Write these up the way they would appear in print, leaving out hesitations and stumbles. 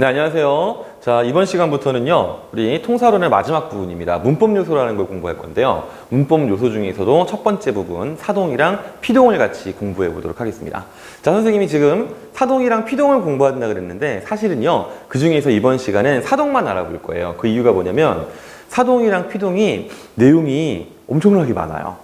네, 안녕하세요. 자, 이번 시간부터는요, 우리 통사론의 마지막 부분입니다. 문법 요소라는 걸 공부할 건데요. 문법 요소 중에서도 첫 번째 부분, 사동이랑 피동을 같이 공부해 보도록 하겠습니다. 자, 선생님이 지금 사동이랑 피동을 공부한다 그랬는데, 사실은요, 그 중에서 이번 시간은 사동만 알아볼 거예요. 그 이유가 뭐냐면, 사동이랑 피동이 내용이 엄청나게 많아요.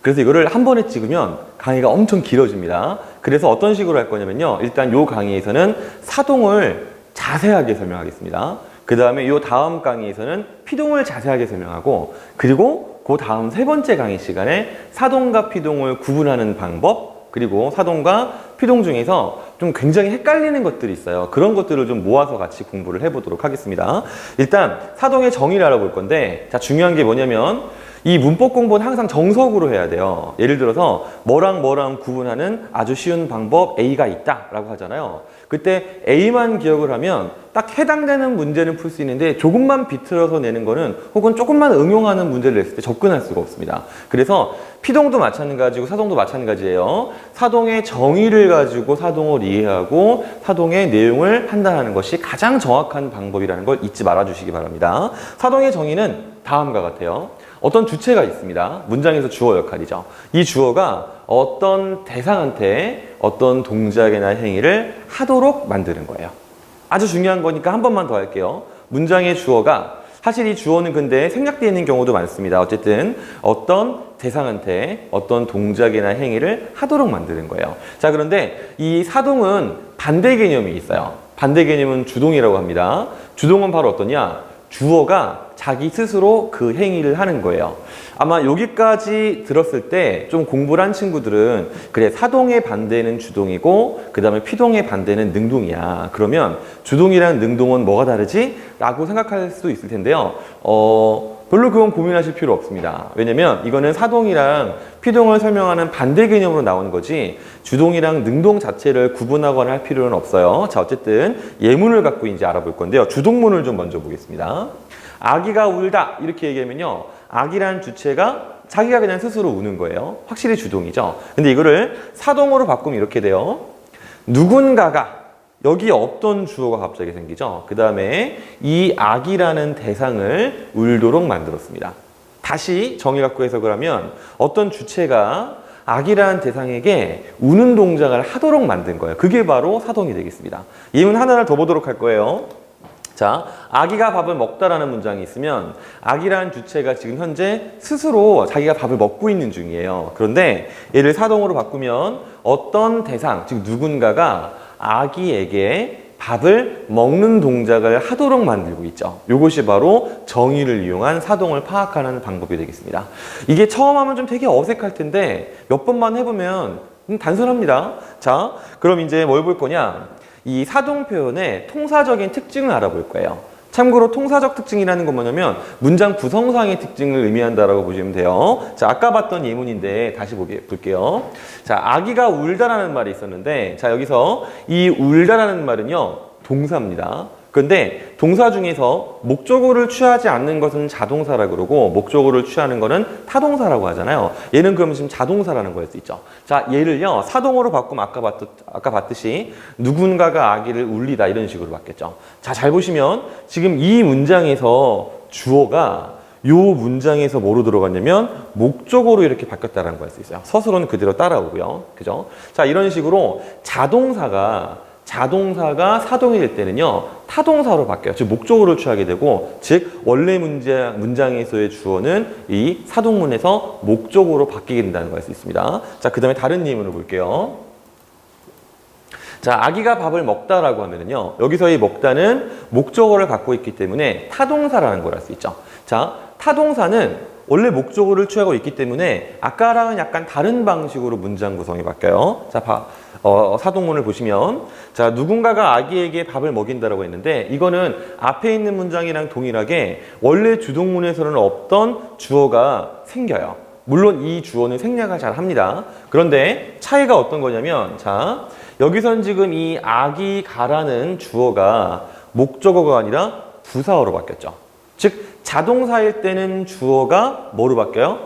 그래서 이거를 한 번에 찍으면 강의가 엄청 길어집니다. 그래서 어떤 식으로 할 거냐면요, 일단 이 강의에서는 사동을 자세하게 설명하겠습니다. 그 다음에 이 다음 강의에서는 피동을 자세하게 설명하고, 그리고 그 다음 세 번째 강의 시간에 사동과 피동을 구분하는 방법, 그리고 사동과 피동 중에서 좀 굉장히 헷갈리는 것들이 있어요. 그런 것들을 좀 모아서 같이 공부를 해보도록 하겠습니다. 일단 사동의 정의를 알아볼 건데, 자, 중요한 게 뭐냐면 이 문법 공부는 항상 정석으로 해야 돼요. 예를 들어서 뭐랑 뭐랑 구분하는 아주 쉬운 방법 A가 있다라고 하잖아요. 그때 A만 기억을 하면 딱 해당되는 문제는 풀 수 있는데, 조금만 비틀어서 내는 거는, 혹은 조금만 응용하는 문제를 냈을 때 접근할 수가 없습니다. 그래서 피동도 마찬가지고 사동도 마찬가지예요. 사동의 정의를 가지고 사동을 이해하고 사동의 내용을 판단하는 것이 가장 정확한 방법이라는 걸 잊지 말아 주시기 바랍니다. 사동의 정의는 다음과 같아요. 어떤 주체가 있습니다. 문장에서 주어 역할이죠. 이 주어가 어떤 대상한테 어떤 동작이나 행위를 하도록 만드는 거예요. 아주 중요한 거니까 한 번만 더 할게요. 문장의 주어가, 사실 이 주어는 근데 생략되어 있는 경우도 많습니다. 어쨌든 어떤 대상한테 어떤 동작이나 행위를 하도록 만드는 거예요. 자, 그런데 이 사동은 반대 개념이 있어요. 반대 개념은 주동이라고 합니다. 주동은 바로 어떠냐? 주어가 자기 스스로 그 행위를 하는 거예요. 아마 여기까지 들었을 때 좀 공부를 한 친구들은, 그래, 사동의 반대는 주동이고 그 다음에 피동의 반대는 능동이야. 그러면 주동이랑 능동은 뭐가 다르지? 라고 생각할 수도 있을 텐데요. 별로 그건 고민하실 필요 없습니다. 왜냐면 이거는 사동이랑 피동을 설명하는 반대 개념으로 나오는 거지, 주동이랑 능동 자체를 구분하거나 할 필요는 없어요. 자, 어쨌든 예문을 갖고 이제 알아볼 건데요. 주동문을 좀 먼저 보겠습니다. 아기가 울다, 이렇게 얘기하면요, 아기란 주체가 자기가 그냥 스스로 우는 거예요. 확실히 주동이죠. 근데 이거를 사동으로 바꾸면 이렇게 돼요. 누군가가, 여기에 없던 주어가 갑자기 생기죠. 그 다음에 이 아기라는 대상을 울도록 만들었습니다. 다시 정의 갖고 해석을 하면 어떤 주체가 아기라는 대상에게 우는 동작을 하도록 만든 거예요. 그게 바로 사동이 되겠습니다. 예문 하나를 더 보도록 할 거예요. 자, 아기가 밥을 먹다라는 문장이 있으면 아기라는 주체가 지금 현재 스스로 자기가 밥을 먹고 있는 중이에요. 그런데 얘를 사동으로 바꾸면 어떤 대상, 즉 누군가가 아기에게 밥을 먹는 동작을 하도록 만들고 있죠. 이것이 바로 정의를 이용한 사동을 파악하는 방법이 되겠습니다. 이게 처음 하면 좀 되게 어색할 텐데 몇 번만 해보면 단순합니다. 자, 그럼 이제 뭘 볼 거냐? 이 사동 표현의 통사적인 특징을 알아볼 거예요. 참고로 통사적 특징이라는 건 뭐냐면 문장 구성상의 특징을 의미한다라고 보시면 돼요. 자, 아까 봤던 예문인데 다시 볼게요. 자, 아기가 울다라는 말이 있었는데, 자, 여기서 이 울다라는 말은요, 동사입니다. 그런데 동사 중에서 목적어를 취하지 않는 것은 자동사라고 그러고 목적어를 취하는 것은 타동사라고 하잖아요. 얘는 그러면 지금 자동사라는 거일 수 있죠. 자, 얘를요, 사동어로 바꾸면 아까 봤듯이 누군가가 아기를 울리다, 이런 식으로 바뀌었죠. 자, 잘 보시면 지금 이 문장에서 주어가 이 문장에서 뭐로 들어갔냐면 목적어로 이렇게 바뀌었다는 걸 수 있어요. 서술어는 그대로 따라오고요. 그죠? 자, 이런 식으로 자동사가 사동이 될 때는요, 타동사로 바뀌어요. 즉 목적어를 취하게 되고, 즉 원래 문장에서의 주어는 이 사동문에서 목적어로 바뀌게 된다는 걸 알 수 있습니다. 자, 그 다음에 다른 예문을 볼게요. 자, 아기가 밥을 먹다라고 하면은요, 여기서 이 먹다는 목적어를 갖고 있기 때문에 타동사라는 걸 알 수 있죠. 자, 타동사는 원래 목적어를 취하고 있기 때문에 아까랑은 약간 다른 방식으로 문장 구성이 바뀌어요. 자, 사동문을 보시면, 자, 누군가가 아기에게 밥을 먹인다라고 했는데, 이거는 앞에 있는 문장이랑 동일하게 원래 주동문에서는 없던 주어가 생겨요. 물론 이 주어는 생략을 잘 합니다. 그런데 차이가 어떤 거냐면, 자, 여기선 지금 이 아기가라는 주어가 목적어가 아니라 부사어로 바뀌었죠. 즉 자동사일 때는 주어가 뭐로 바뀌어요?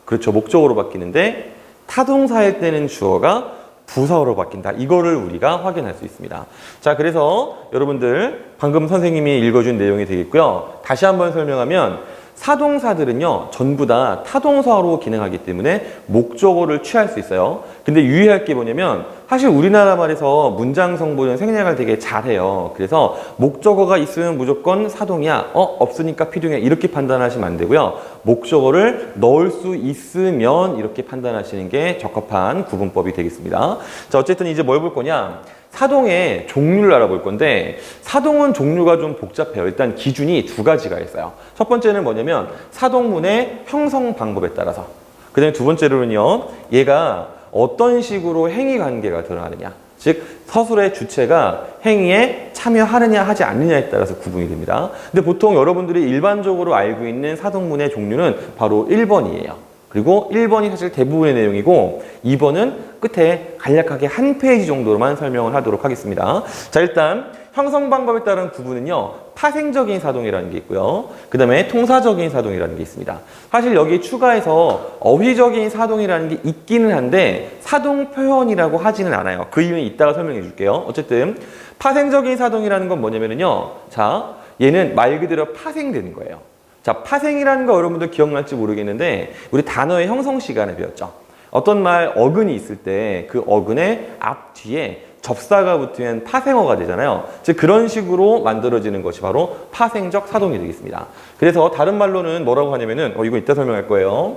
그렇죠, 목적어로 바뀌는데 타동사일 때는 주어가 부사어로 바뀐다. 이거를 우리가 확인할 수 있습니다. 자, 그래서 여러분들 방금 선생님이 읽어준 내용이 되겠고요. 다시 한번 설명하면 사동사들은요, 전부 다 타동사로 기능하기 때문에 목적어를 취할 수 있어요. 근데 유의할 게 뭐냐면, 사실 우리나라 말에서 문장 성분은 생략을 되게 잘해요. 그래서 목적어가 있으면 무조건 사동이야, 없으니까 피동이야, 이렇게 판단하시면 안 되고요. 목적어를 넣을 수 있으면 이렇게 판단하시는 게 적합한 구분법이 되겠습니다. 자, 어쨌든 이제 뭘 볼 거냐? 사동의 종류를 알아볼 건데, 사동은 종류가 좀 복잡해요. 일단 기준이 두 가지가 있어요. 첫 번째는 뭐냐면 사동문의 형성 방법에 따라서, 그 다음에 두 번째로는요, 얘가 어떤 식으로 행위 관계가 드러나느냐, 즉 서술의 주체가 행위에 참여하느냐 하지 않느냐에 따라서 구분이 됩니다. 근데 보통 여러분들이 일반적으로 알고 있는 사동문의 종류는 바로 1번이에요. 그리고 1번이 사실 대부분의 내용이고 2번은 끝에 간략하게 한 페이지 정도로만 설명을 하도록 하겠습니다. 자, 일단 형성 방법에 따른 구분은요, 파생적인 사동이라는 게 있고요. 그 다음에 통사적인 사동이라는 게 있습니다. 사실 여기 추가해서 어휘적인 사동이라는 게 있기는 한데 사동 표현이라고 하지는 않아요. 그 이유는 이따가 설명해 줄게요. 어쨌든 파생적인 사동이라는 건 뭐냐면요, 자, 얘는 말 그대로 파생되는 거예요. 자, 파생이라는 거 여러분들 기억날지 모르겠는데 우리 단어의 형성 시간에 배웠죠. 어떤 말 어근이 있을 때 그 어근의 앞 뒤에 접사가 붙으면 파생어가 되잖아요. 즉 그런 식으로 만들어지는 것이 바로 파생적 사동이 되겠습니다. 그래서 다른 말로는 뭐라고 하냐면은 이거 이따 설명할 거예요.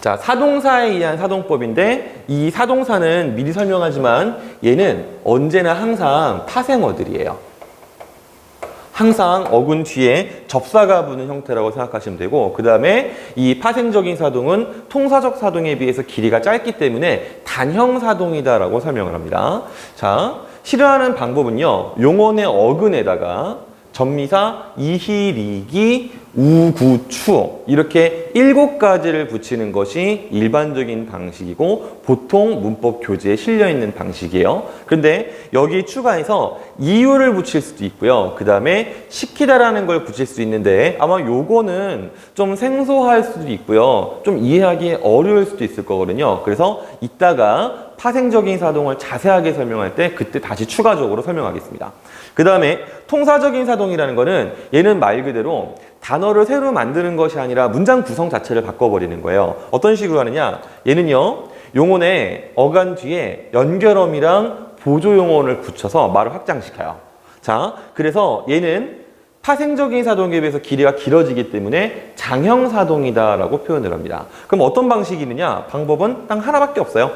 자, 사동사에 의한 사동법인데 이 사동사는 미리 설명하지만 얘는 언제나 항상 파생어들이에요. 항상 어근 뒤에 접사가 붙는 형태라고 생각하시면 되고, 그 다음에 이 파생적인 사동은 통사적 사동에 비해서 길이가 짧기 때문에 단형 사동이다라고 설명을 합니다. 자, 실현하는 방법은요, 용언의 어근에다가 전미사 이희리기 우구추 이렇게 7가지를 붙이는 것이 일반적인 방식이고 보통 문법 교재에 실려있는 방식이에요. 그런데 여기 추가해서 이유를 붙일 수도 있고요. 그 다음에 시키다라는 걸 붙일 수 있는데 아마 요거는 좀 생소할 수도 있고요. 좀 이해하기 어려울 수도 있을 거거든요. 그래서 이따가 파생적인 사동을 자세하게 설명할 때 그때 다시 추가적으로 설명하겠습니다. 그 다음에 통사적인 사동이라는 거는 얘는 말 그대로 단어를 새로 만드는 것이 아니라 문장 구성 자체를 바꿔버리는 거예요. 어떤 식으로 하느냐? 얘는요, 용언의 어간 뒤에 연결어미랑 보조용언을 붙여서 말을 확장시켜요. 자, 그래서 얘는 파생적인 사동에 비해서 길이가 길어지기 때문에 장형사동이다라고 표현을 합니다. 그럼 어떤 방식이 있느냐? 방법은 딱 하나밖에 없어요.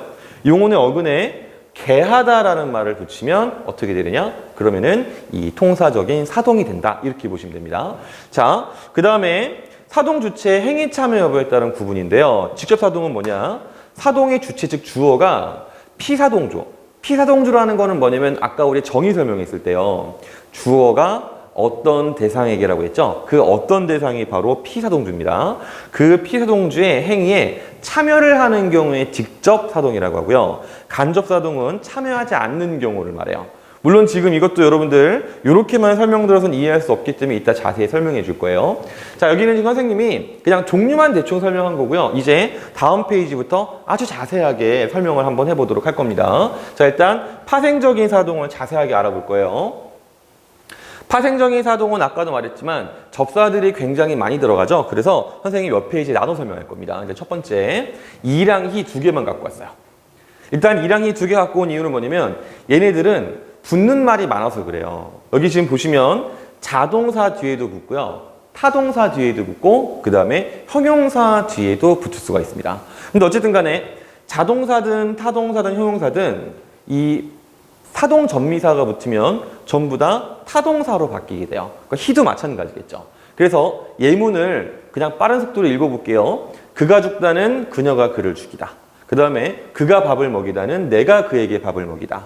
용언의 어근에 개하다라는 말을 붙이면 어떻게 되느냐? 그러면은 이 통사적인 사동이 된다. 이렇게 보시면 됩니다. 자, 그 다음에 사동 주체 행위 참여 여부에 따른 구분인데요. 직접 사동은 뭐냐? 사동의 주체 즉 주어가 피사동주. 피사동주라는 거는 뭐냐면 아까 우리 정의 설명했을 때요. 주어가 어떤 대상에게라고 했죠? 그 어떤 대상이 바로 피사동주입니다. 그 피사동주의 행위에 참여를 하는 경우에 직접 사동이라고 하고요. 간접 사동은 참여하지 않는 경우를 말해요. 물론 지금 이것도 여러분들 이렇게만 설명드려서는 이해할 수 없기 때문에 이따 자세히 설명해 줄 거예요. 자, 여기는 지금 선생님이 그냥 종류만 대충 설명한 거고요. 이제 다음 페이지부터 아주 자세하게 설명을 한번 해보도록 할 겁니다. 자, 일단 파생적인 사동을 자세하게 알아볼 거예요. 파생적인 사동은 아까도 말했지만 접사들이 굉장히 많이 들어가죠. 그래서 선생님이 몇 페이지에 나눠 설명할 겁니다. 이제 첫 번째, 이랑 희 두 개만 갖고 왔어요. 일단 이랑 희 두 개 갖고 온 이유는 뭐냐면 얘네들은 붙는 말이 많아서 그래요. 여기 지금 보시면 자동사 뒤에도 붙고요. 타동사 뒤에도 붙고 그 다음에 형용사 뒤에도 붙을 수가 있습니다. 근데 어쨌든 간에 자동사든 타동사든 형용사든 이 사동 전미사가 붙으면 전부 다 타동사로 바뀌게 돼요. 그러니까 희도 마찬가지겠죠. 그래서 예문을 그냥 빠른 속도로 읽어볼게요. 그가 죽다는 그녀가 그를 죽이다. 그 다음에 그가 밥을 먹이다는 내가 그에게 밥을 먹이다.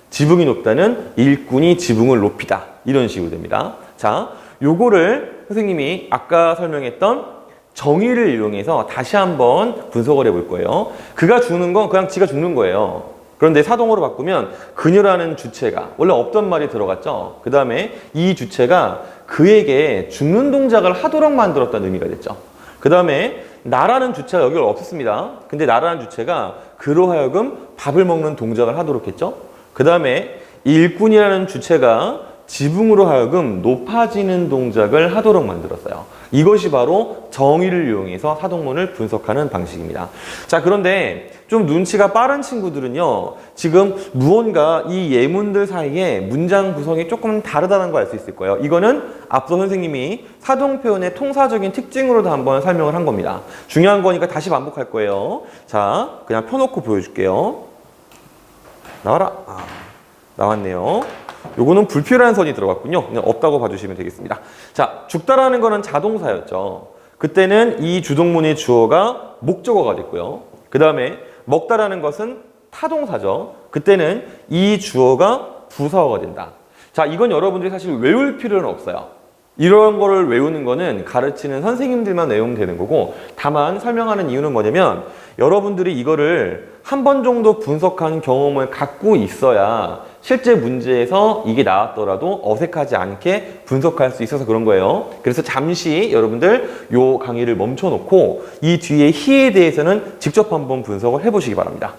지붕이 높다는 일꾼이 지붕을 높이다. 이런 식으로 됩니다. 자, 요거를 선생님이 아까 설명했던 정의를 이용해서 다시 한번 분석을 해볼 거예요. 그가 죽는 건 그냥 지가 죽는 거예요. 그런데 사동으로 바꾸면 그녀라는 주체가 원래 없던 말이 들어갔죠. 그 다음에 이 주체가 그에게 죽는 동작을 하도록 만들었다는 의미가 됐죠. 그 다음에 나라는 주체가 여기 없었습니다. 근데 나라는 주체가 그로 하여금 밥을 먹는 동작을 하도록 했죠. 그 다음에 일꾼이라는 주체가 지붕으로 하여금 높아지는 동작을 하도록 만들었어요. 이것이 바로 정의를 이용해서 사동문을 분석하는 방식입니다. 자, 그런데 좀 눈치가 빠른 친구들은요, 지금 무언가 이 예문들 사이에 문장 구성이 조금 다르다는 걸 알 수 있을 거예요. 이거는 앞서 선생님이 사동 표현의 통사적인 특징으로도 한번 설명을 한 겁니다. 중요한 거니까 다시 반복할 거예요. 자, 그냥 펴놓고 보여줄게요. 나와라. 나왔네요. 요거는 불필요한 선이 들어갔군요. 그냥 없다고 봐주시면 되겠습니다. 자, 죽다라는 거는 자동사였죠. 그때는 이 주동문의 주어가 목적어가 됐고요. 그 다음에 먹다라는 것은 타동사죠. 그때는 이 주어가 부사어가 된다. 자, 이건 여러분들이 사실 외울 필요는 없어요. 이런 거를 외우는 거는 가르치는 선생님들만 외우면 되는 거고, 다만 설명하는 이유는 뭐냐면 여러분들이 이거를 한 번 정도 분석한 경험을 갖고 있어야 실제 문제에서 이게 나왔더라도 어색하지 않게 분석할 수 있어서 그런 거예요. 그래서 잠시 여러분들 요 강의를 멈춰놓고 이 뒤에 히에 대해서는 직접 한번 분석을 해보시기 바랍니다.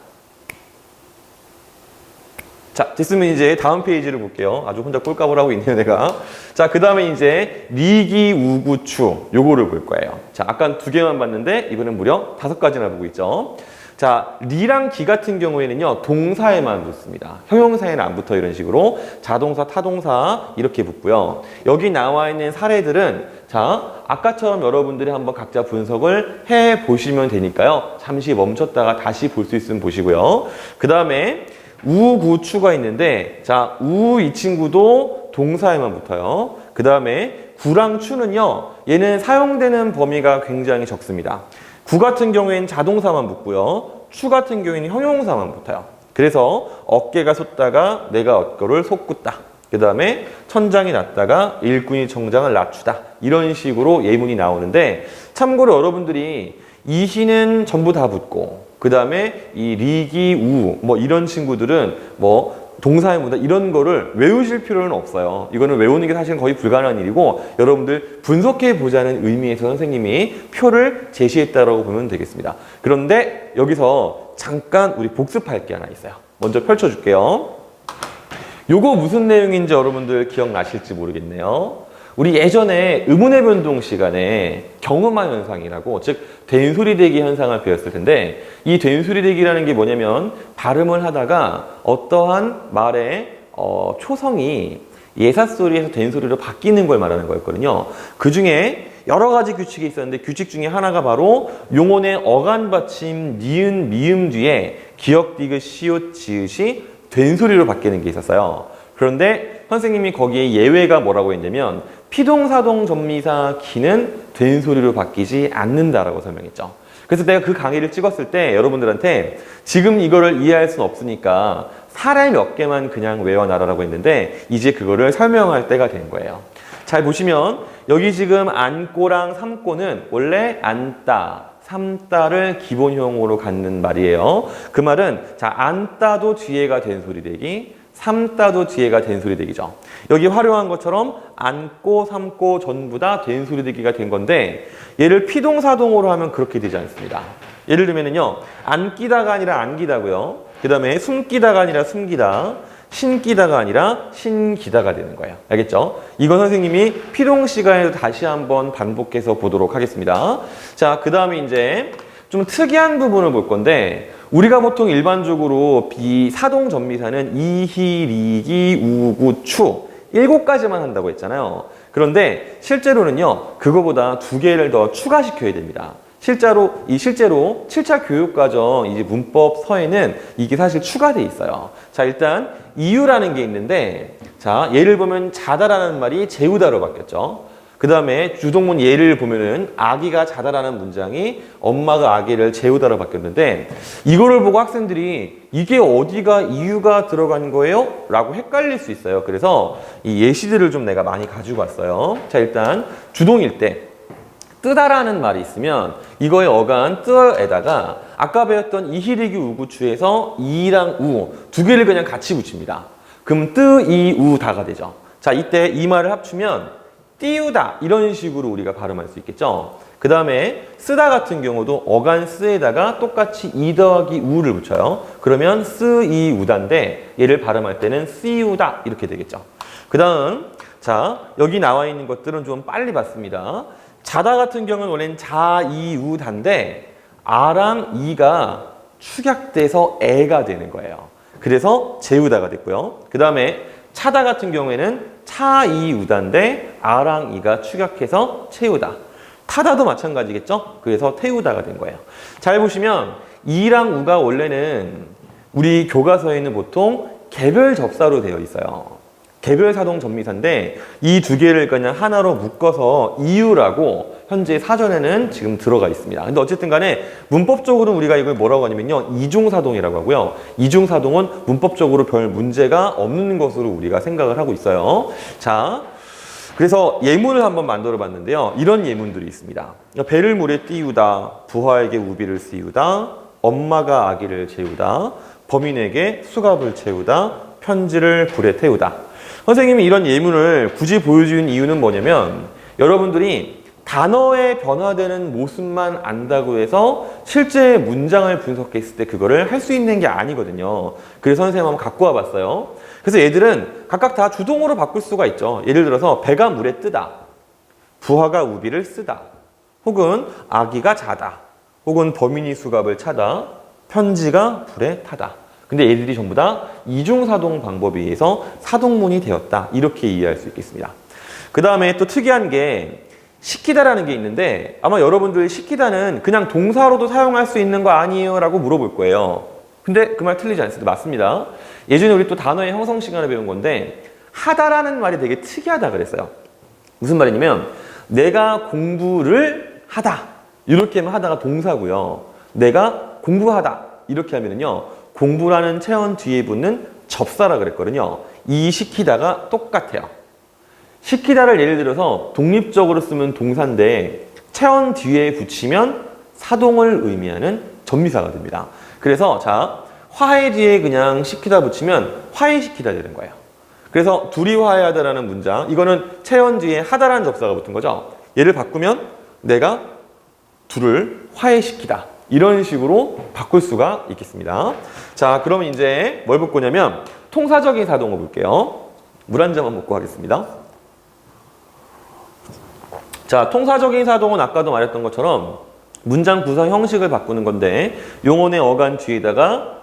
자, 됐으면 이제 다음 페이지를 볼게요. 아주 혼자 꼴값을 하고 있네요, 내가. 자, 그 다음에 이제 리기, 우구, 추 요거를 볼 거예요. 자, 아까 2개만 봤는데 이번엔 무려 5가지나 보고 있죠. 자, 리랑 기 같은 경우에는요, 동사에만 붙습니다. 형용사에는 안 붙어. 이런 식으로 자동사, 타동사 이렇게 붙고요. 여기 나와 있는 사례들은 자, 아까처럼 여러분들이 한번 각자 분석을 해 보시면 되니까요. 잠시 멈췄다가 다시 볼 수 있으면 보시고요. 그 다음에 우, 구, 추가 있는데, 자, 우 이 친구도 동사에만 붙어요. 그 다음에 구랑 추는요, 얘는 사용되는 범위가 굉장히 적습니다. 구 같은 경우에는 자동사만 붙고요. 추 같은 경우에는 형용사만 붙어요. 그래서 어깨가 솟다가 내가 어깨를 솟구다. 그 다음에 천장이 낮다가 일꾼이 정장을 낮추다. 이런 식으로 예문이 나오는데, 참고로 여러분들이 이시는 전부 다 붙고, 그 다음에 이 리기, 우, 뭐 이런 친구들은 뭐 동사의 문다 이런 거를 외우실 필요는 없어요. 이거는 외우는 게 사실은 거의 불가능한 일이고, 여러분들 분석해 보자는 의미에서 선생님이 표를 제시했다라고 보면 되겠습니다. 그런데 여기서 잠깐 우리 복습할 게 하나 있어요. 먼저 펼쳐줄게요. 요거 무슨 내용인지 여러분들 기억나실지 모르겠네요. 우리 예전에 의문의 변동 시간에 경음화 현상이라고, 즉 된소리대기 현상을 배웠을 텐데, 이 된소리대기라는 게 뭐냐면 발음을 하다가 어떠한 말의 초성이 예사소리에서 된소리로 바뀌는 걸 말하는 거였거든요. 그 중에 여러 가지 규칙이 있었는데 규칙 중에 하나가 바로 용언의 어간 받침 니은 미음 뒤에 기역 디귿 시옷 지읒이 된소리로 바뀌는 게 있었어요. 그런데 선생님이 거기에 예외가 뭐라고 했냐면 피동사동 전미사 기는 된소리로 바뀌지 않는다라고 설명했죠. 그래서 내가 그 강의를 찍었을 때 여러분들한테 지금 이거를 이해할 수는 없으니까 사례 몇 개만 그냥 외워놔라라고 했는데, 이제 그거를 설명할 때가 된 거예요. 잘 보시면 여기 지금 안고랑 삼고는 원래 안따, 삼따를 기본형으로 갖는 말이에요. 그 말은 자, 안따도 뒤에가 된소리 되기, 삼따도 뒤에가 된소리 되기죠. 여기 활용한 것처럼 안고, 삼고 전부 다 된소리 되기가 된 건데, 얘를 피동사동으로 하면 그렇게 되지 않습니다. 예를 들면은요, 안기다가 아니라 안기다고요. 그 다음에 숨기다가 아니라 숨기다, 신기다가 아니라 신기다가 되는 거예요. 알겠죠? 이건 선생님이 피동 시간에도 다시 한번 반복해서 보도록 하겠습니다. 자, 그 다음에 이제 좀 특이한 부분을 볼 건데, 우리가 보통 일반적으로 이 사동 전미사는 이히, 리기, 우구, 추 7가지만 한다고 했잖아요. 그런데 실제로는요, 그거보다 2개를 더 추가시켜야 됩니다. 실제로 7차 교육과정 이제 문법 서에는 이게 사실 추가돼 있어요. 자, 일단 이유라는 게 있는데, 자, 예를 보면 자다라는 말이 재우다로 바뀌었죠. 그 다음에 주동문 예를 보면은 아기가 자다라는 문장이 엄마가 아기를 재우다로 바뀌었는데, 이거를 보고 학생들이 이게 어디가 이유가 들어간 거예요? 라고 헷갈릴 수 있어요. 그래서 이 예시들을 좀 내가 많이 가지고 왔어요. 자, 일단 주동일 때 뜨다라는 말이 있으면 이거의 어간 뜨에다가 아까 배웠던 이히리기 우구추에서 이랑 우 2개를 그냥 같이 붙입니다. 그럼 뜨, 이, 우 다가 되죠. 자, 이때 이 말을 합치면 띄우다 이런 식으로 우리가 발음할 수 있겠죠. 그 그 다음에 쓰다 같은 경우도 어간 쓰에다가 똑같이 이 더하기 우를 붙여요. 그러면 쓰이우다인데 얘를 발음할 때는 쓰이우다 이렇게 되겠죠. 그 다음 자 여기 나와 있는 것들은 좀 빨리 봤습니다. 자다 같은 경우는 원래는 자이우다인데 아랑 이가 축약돼서 애가 되는 거예요. 그래서 재우다가 됐고요. 그 다음에 차다 같은 경우에는 차이우다인데 아랑 이가 축약해서 채우다. 타다도 마찬가지겠죠? 그래서 태우다가 된 거예요. 잘 보시면 이랑 우가 원래는 우리 교과서에는 보통 개별 접사로 되어 있어요. 개별 사동 접미사인데 이 두 개를 그냥 하나로 묶어서 이유라고 현재 사전에는 지금 들어가 있습니다. 근데 어쨌든 간에 문법적으로는 우리가 이걸 뭐라고 하냐면요. 이중사동이라고 하고요. 이중사동은 문법적으로 별 문제가 없는 것으로 우리가 생각을 하고 있어요. 자, 그래서 예문을 한번 만들어 봤는데요. 이런 예문들이 있습니다. 배를 물에 띄우다, 부하에게 우비를 씌우다, 엄마가 아기를 재우다, 범인에게 수갑을 채우다, 편지를 불에 태우다. 선생님이 이런 예문을 굳이 보여주는 이유는 뭐냐면 여러분들이 단어의 변화되는 모습만 안다고 해서 실제 문장을 분석했을 때 그거를 할 수 있는 게 아니거든요. 그래서 선생님 한번 갖고 와봤어요. 그래서 얘들은 각각 다 주동으로 바꿀 수가 있죠. 예를 들어서 배가 물에 뜨다, 부하가 우비를 쓰다, 혹은 아기가 자다, 혹은 범인이 수갑을 차다, 편지가 불에 타다. 근데 얘들이 전부 다 이중사동 방법에 의해서 사동문이 되었다. 이렇게 이해할 수 있겠습니다. 그 다음에 또 특이한 게 시키다라는 게 있는데 아마 여러분들 시키다는 그냥 동사로도 사용할 수 있는 거 아니에요? 라고 물어볼 거예요. 근데 그 말 틀리지 않습니다. 맞습니다. 예전에 우리 또 단어의 형성 시간을 배운 건데 하다라는 말이 되게 특이하다 그랬어요. 무슨 말이냐면 내가 공부를 하다 이렇게 하면 하다가 동사고요. 내가 공부하다 이렇게 하면은요 공부라는 체언 뒤에 붙는 접사라 그랬거든요. 이 시키다가 똑같아요. 시키다를 예를 들어서 독립적으로 쓰면 동사인데 체언 뒤에 붙이면 사동을 의미하는 접미사가 됩니다. 그래서 자 화해 뒤에 그냥 시키다 붙이면 화해시키다 되는 거예요. 그래서 둘이 화해하다라는 문장 이거는 체언 뒤에 하다라는 접사가 붙은 거죠. 얘를 바꾸면 내가 둘을 화해시키다 이런 식으로 바꿀 수가 있겠습니다. 자 그러면 이제 뭘 볼 거냐면 통사적인 사동을 볼게요. 물 한 잔만 먹고 하겠습니다. 자, 통사적인 사동은 아까도 말했던 것처럼 문장 구성 형식을 바꾸는 건데 용언의 어간 뒤에다가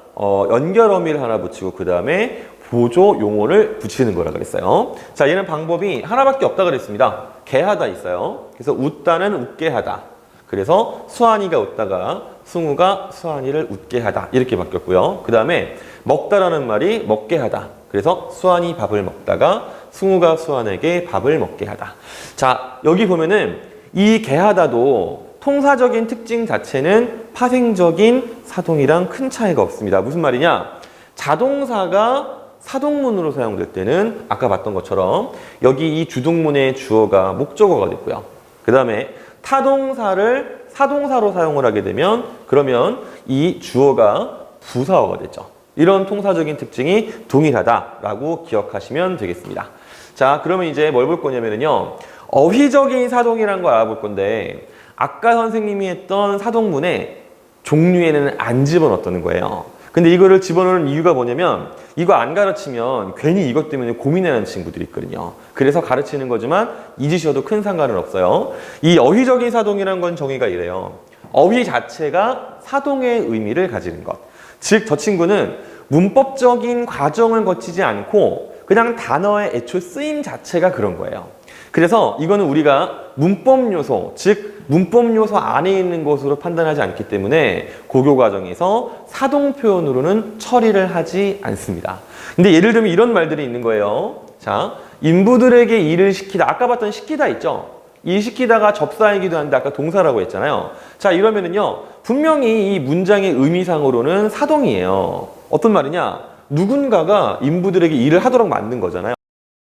연결 어미를 하나 붙이고 그 다음에 보조 용어를 붙이는 거라 그랬어요. 자, 얘는 방법이 하나밖에 없다 그랬습니다. 개하다 있어요. 그래서 웃다는 웃게 하다. 그래서 수환이가 웃다가 승우가 수환이를 웃게 하다. 이렇게 바뀌었고요. 그 다음에 먹다라는 말이 먹게 하다. 그래서 수환이 밥을 먹다가 승우가 수환에게 밥을 먹게 하다. 자, 여기 보면은 이 개하다도 통사적인 특징 자체는 파생적인 사동이랑 큰 차이가 없습니다. 무슨 말이냐? 자동사가 사동문으로 사용될 때는 아까 봤던 것처럼 여기 이 주동문의 주어가 목적어가 됐고요. 그 다음에 타동사를 사동사로 사용을 하게 되면 그러면 이 주어가 부사어가 됐죠. 이런 통사적인 특징이 동일하다라고 기억하시면 되겠습니다. 자, 그러면 이제 뭘 볼 거냐면요. 어휘적인 사동이라는 걸 알아볼 건데 아까 선생님이 했던 사동문의 종류에는 안 집어넣었다는 거예요. 근데 이거를 집어넣는 이유가 뭐냐면 이거 안 가르치면 괜히 이것 때문에 고민하는 친구들이 있거든요. 그래서 가르치는 거지만 잊으셔도 큰 상관은 없어요. 이 어휘적인 사동이라는 건 정의가 이래요. 어휘 자체가 사동의 의미를 가지는 것. 즉, 저 친구는 문법적인 과정을 거치지 않고 그냥 단어의 애초 쓰임 자체가 그런 거예요. 그래서 이거는 우리가 문법 요소, 즉 문법 요소 안에 있는 것으로 판단하지 않기 때문에 고교 과정에서 사동 표현으로는 처리를 하지 않습니다. 근데 예를 들면 이런 말들이 있는 거예요. 자, 인부들에게 일을 시키다. 아까 봤던 시키다 있죠? 일 시키다가 접사이기도 한데 아까 동사라고 했잖아요. 자, 이러면은요. 분명히 이 문장의 의미상으로는 사동이에요. 어떤 말이냐? 누군가가 인부들에게 일을 하도록 만든 거잖아요.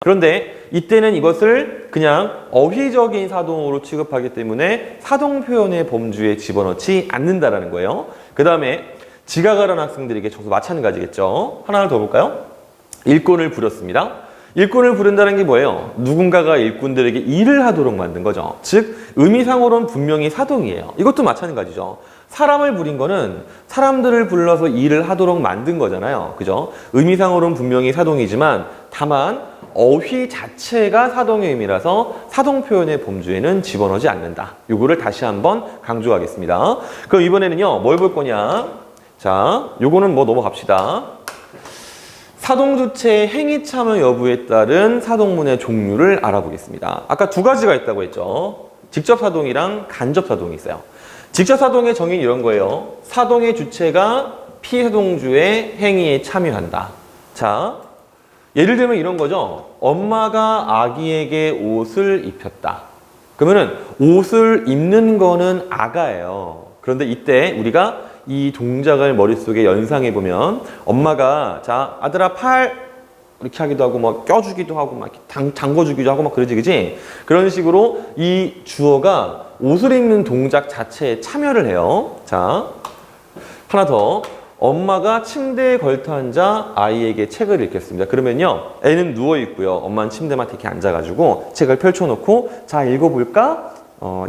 그런데 이때는 이것을 그냥 어휘적인 사동으로 취급하기 때문에 사동 표현의 범주에 집어넣지 않는다라는 거예요. 그 다음에 지각을 한 학생들에게 저도 마찬가지겠죠. 하나를 더 볼까요? 일꾼을 부렸습니다. 일꾼을 부른다는 게 뭐예요? 누군가가 일꾼들에게 일을 하도록 만든 거죠. 즉 의미상으로는 분명히 사동이에요. 이것도 마찬가지죠. 사람을 부린 거는 사람들을 불러서 일을 하도록 만든 거잖아요. 그죠? 의미상으로는 분명히 사동이지만 다만 어휘 자체가 사동의 의미라서 사동 표현의 범주에는 집어넣지 않는다. 요거를 다시 한번 강조하겠습니다. 그럼 이번에는요, 뭘 볼 거냐? 자, 요거는 뭐 넘어갑시다. 사동주체의 행위 참여 여부에 따른 사동문의 종류를 알아보겠습니다. 아까 두 가지가 있다고 했죠. 직접 사동이랑 간접 사동이 있어요. 직접 사동의 정의는 이런 거예요. 사동의 주체가 피사동주의 행위에 참여한다. 자, 예를 들면 이런 거죠. 엄마가 아기에게 옷을 입혔다. 그러면은 옷을 입는 거는 아가예요. 그런데 이때 우리가 이 동작을 머릿속에 연상해 보면 엄마가 자, 아들아 팔 이렇게 하기도 하고 막 껴주기도 하고 막 담궈주기도 하고 막 그러지, 그지? 그런 식으로 이 주어가 옷을 입는 동작 자체에 참여를 해요. 자, 하나 더. 엄마가 침대에 걸터 앉아 아이에게 책을 읽겠습니다. 그러면요, 애는 누워 있고요. 엄마는 침대맡에 이렇게 앉아가지고 책을 펼쳐놓고 자, 읽어볼까?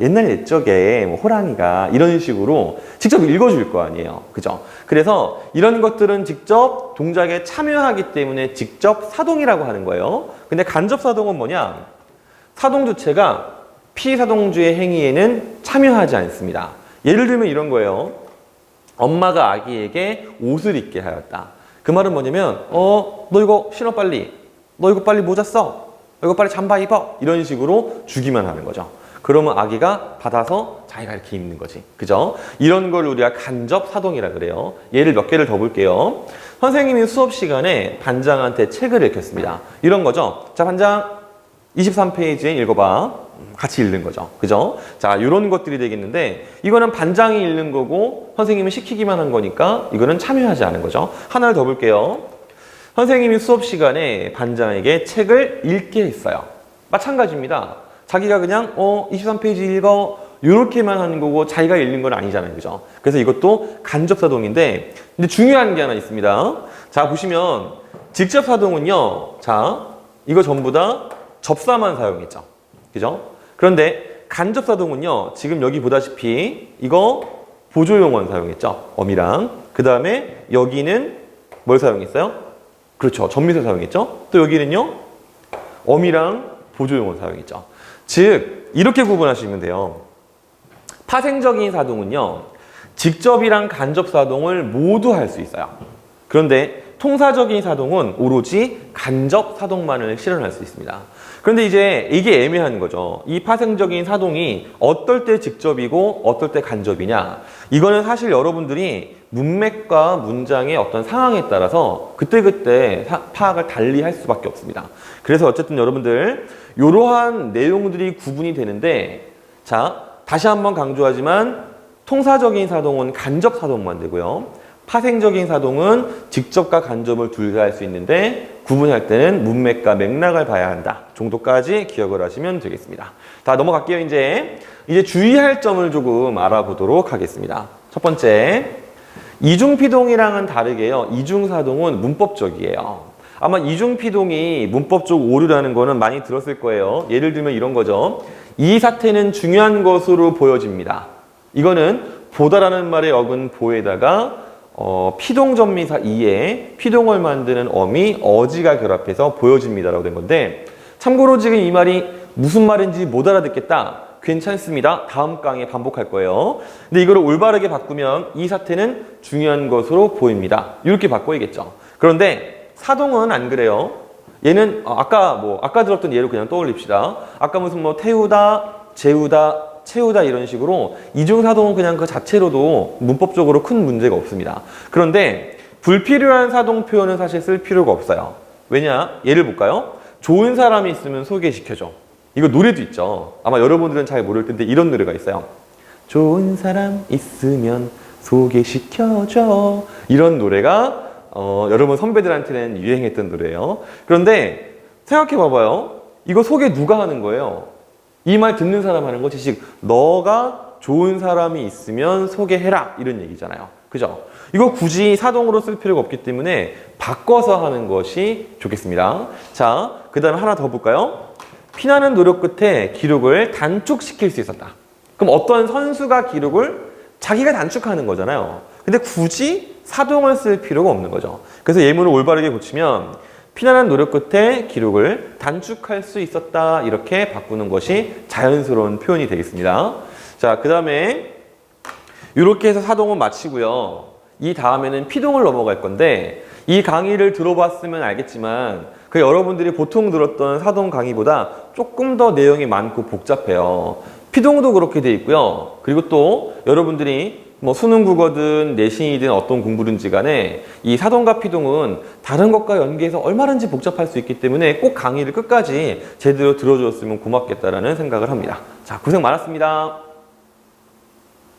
옛날 옛적에 뭐 호랑이가 이런 식으로 직접 읽어줄 거 아니에요. 그죠? 그래서 이런 것들은 직접 동작에 참여하기 때문에 직접 사동이라고 하는 거예요. 근데 간접 사동은 뭐냐? 사동 주체가 피사동주의 행위에는 참여하지 않습니다. 예를 들면 이런 거예요. 엄마가 아기에게 옷을 입게 하였다. 그 말은 뭐냐면 너 이거 신어 빨리. 너 이거 빨리 모자 써. 이거 빨리 잠바 입어. 이런 식으로 주기만 하는 거죠. 그러면 아기가 받아서 자기가 이렇게 입는 거지. 그죠? 이런 걸 우리가 간접 사동이라 그래요. 예를 몇 개를 더 볼게요. 선생님이 수업 시간에 반장한테 책을 읽혔습니다. 이런 거죠. 자, 반장 23페이지에 읽어봐. 같이 읽는 거죠. 그죠? 자, 이런 것들이 되겠는데 이거는 반장이 읽는 거고 선생님이 시키기만 한 거니까 이거는 참여하지 않은 거죠. 하나를 더 볼게요. 선생님이 수업 시간에 반장에게 책을 읽게 했어요. 마찬가지입니다. 자기가 그냥 23페이지 읽어 이렇게만 하는 거고 자기가 읽는 건 아니잖아요. 그죠? 그래서 이것도 간접 사동인데 근데 중요한 게 하나 있습니다. 자, 보시면 직접 사동은요. 자, 이거 전부 다 접사만 사용했죠. 그죠? 그런데 간접 사동은요. 지금 여기 보다시피 이거 보조용언 사용했죠. 어미랑. 그 다음에 여기는 뭘 사용했어요? 그렇죠. 전미사 사용했죠. 또 여기는요. 어미랑 보조용언 사용했죠. 즉 이렇게 구분하시면 돼요. 파생적인 사동은요. 직접이랑 간접 사동을 모두 할 수 있어요. 그런데 통사적인 사동은 오로지 간접 사동만을 실현할 수 있습니다. 그런데 이제 이게 애매한 거죠. 이 파생적인 사동이 어떨 때 직접이고 어떨 때 간접이냐. 이거는 사실 여러분들이 문맥과 문장의 어떤 상황에 따라서 그때그때 파악을 달리 할 수밖에 없습니다. 그래서 어쨌든 여러분들 이러한 내용들이 구분이 되는데 자, 다시 한번 강조하지만 통사적인 사동은 간접 사동만 되고요. 파생적인 사동은 직접과 간접을 둘 다 할 수 있는데 구분할 때는 문맥과 맥락을 봐야 한다 정도까지 기억을 하시면 되겠습니다. 자, 넘어갈게요. 이제 주의할 점을 조금 알아보도록 하겠습니다. 첫 번째, 이중피동이랑은 다르게요. 이중사동은 문법적이에요. 아마 이중피동이 문법적 오류라는 거는 많이 들었을 거예요. 예를 들면 이런 거죠. 이 사태는 중요한 것으로 보여집니다. 이거는 보다라는 말의 어근 보에다가 피동전미사 이에 피동을 만드는 어미 어지가 결합해서 보여집니다라고 된 건데 참고로 지금 이 말이 무슨 말인지 못 알아듣겠다. 괜찮습니다. 다음 강의에 반복할 거예요. 근데 이거를 올바르게 바꾸면 이 사태는 중요한 것으로 보입니다. 이렇게 바꿔야겠죠. 그런데 사동은 안 그래요. 얘는 아까 들었던 예로 그냥 떠올립시다. 아까 무슨 뭐 태우다, 재우다, 채우다 이런 식으로 이중사동은 그냥 그 자체로도 문법적으로 큰 문제가 없습니다. 그런데 불필요한 사동 표현은 사실 쓸 필요가 없어요. 왜냐? 예를 볼까요? 좋은 사람이 있으면 소개시켜줘. 이거 노래도 있죠. 아마 여러분들은 잘 모를 텐데 이런 노래가 있어요. 좋은 사람 있으면 소개시켜줘. 이런 노래가 여러분 선배들한테는 유행했던 노래예요. 그런데 생각해 봐봐요. 이거 소개 누가 하는 거예요? 이 말 듣는 사람 하는 거지. 즉 너가 좋은 사람이 있으면 소개해라 이런 얘기잖아요. 그죠? 이거 굳이 사동으로 쓸 필요가 없기 때문에 바꿔서 하는 것이 좋겠습니다. 자, 그 다음에 하나 더 볼까요? 피나는 노력 끝에 기록을 단축시킬 수 있었다. 그럼 어떤 선수가 기록을 자기가 단축하는 거잖아요. 근데 굳이 사동을 쓸 필요가 없는 거죠. 그래서 예문을 올바르게 고치면 피나는 노력 끝에 기록을 단축할 수 있었다. 이렇게 바꾸는 것이 자연스러운 표현이 되겠습니다. 자, 그 다음에 이렇게 해서 사동은 마치고요. 이 다음에는 피동을 넘어갈 건데 이 강의를 들어봤으면 알겠지만 그 여러분들이 보통 들었던 사동 강의보다 조금 더 내용이 많고 복잡해요. 피동도 그렇게 돼 있고요. 그리고 또 여러분들이 뭐 수능 국어든 내신이든 어떤 공부든지 간에 이 사동과 피동은 다른 것과 연계해서 얼마든지 복잡할 수 있기 때문에 꼭 강의를 끝까지 제대로 들어줬으면 고맙겠다라는 생각을 합니다. 자, 고생 많았습니다.